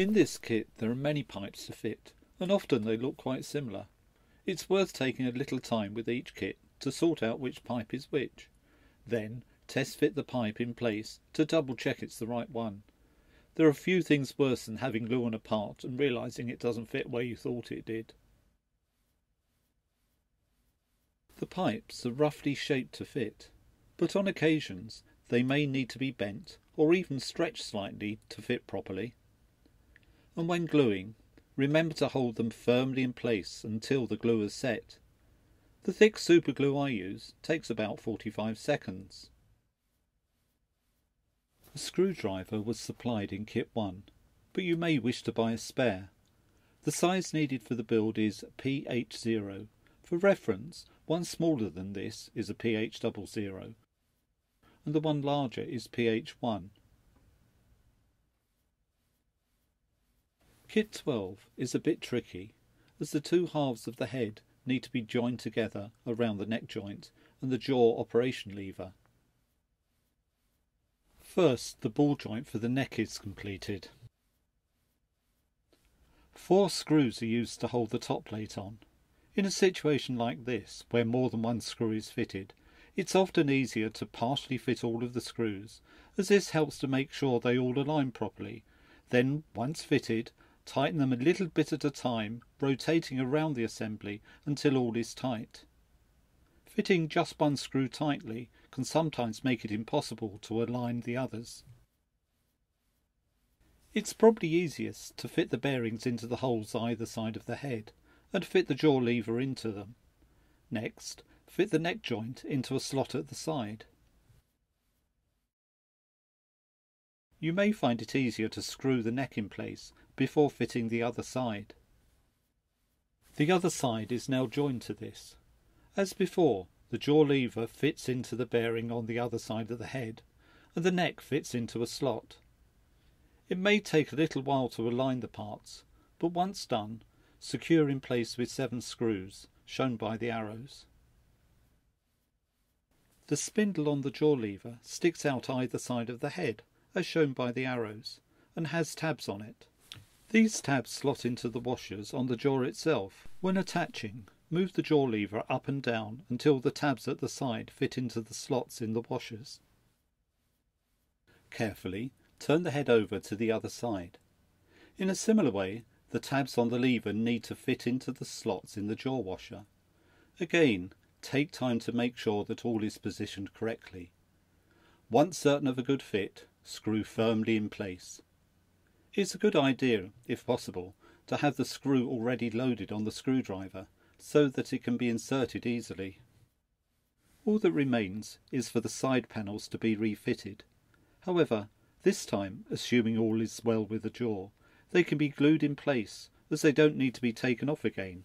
In this kit there are many pipes to fit, and often they look quite similar. It's worth taking a little time with each kit to sort out which pipe is which. Then test fit the pipe in place to double check it's the right one. There are few things worse than having glue on a part and realising it doesn't fit where you thought it did. The pipes are roughly shaped to fit, but on occasions they may need to be bent or even stretched slightly to fit properly. And when gluing, remember to hold them firmly in place until the glue is set. The thick super glue I use takes about 45 seconds. A screwdriver was supplied in Kit 1, but you may wish to buy a spare. The size needed for the build is PH0. For reference, one smaller than this is a PH00, and the one larger is PH1. Kit 12 is a bit tricky, as the two halves of the head need to be joined together around the neck joint and the jaw operation lever. First, the ball joint for the neck is completed. 4 screws are used to hold the top plate on. In a situation like this, where more than one screw is fitted, it's often easier to partially fit all of the screws, as this helps to make sure they all align properly. Then, once fitted, tighten them a little bit at a time, rotating around the assembly until all is tight. Fitting just one screw tightly can sometimes make it impossible to align the others. It's probably easiest to fit the bearings into the holes either side of the head, and fit the jaw lever into them. Next, fit the neck joint into a slot at the side. You may find it easier to screw the neck in place before fitting the other side. The other side is now joined to this. As before, the jaw lever fits into the bearing on the other side of the head, and the neck fits into a slot. It may take a little while to align the parts, but once done, secure in place with 7 screws, shown by the arrows. The spindle on the jaw lever sticks out either side of the head, as shown by the arrows, and has tabs on it. These tabs slot into the washers on the jaw itself. When attaching, move the jaw lever up and down until the tabs at the side fit into the slots in the washers. Carefully turn the head over to the other side. In a similar way, the tabs on the lever need to fit into the slots in the jaw washer. Again, take time to make sure that all is positioned correctly. Once certain of a good fit, screw firmly in place. It's a good idea, if possible, to have the screw already loaded on the screwdriver, so that it can be inserted easily. All that remains is for the side panels to be refitted. However, this time, assuming all is well with the jaw, they can be glued in place, as they don't need to be taken off again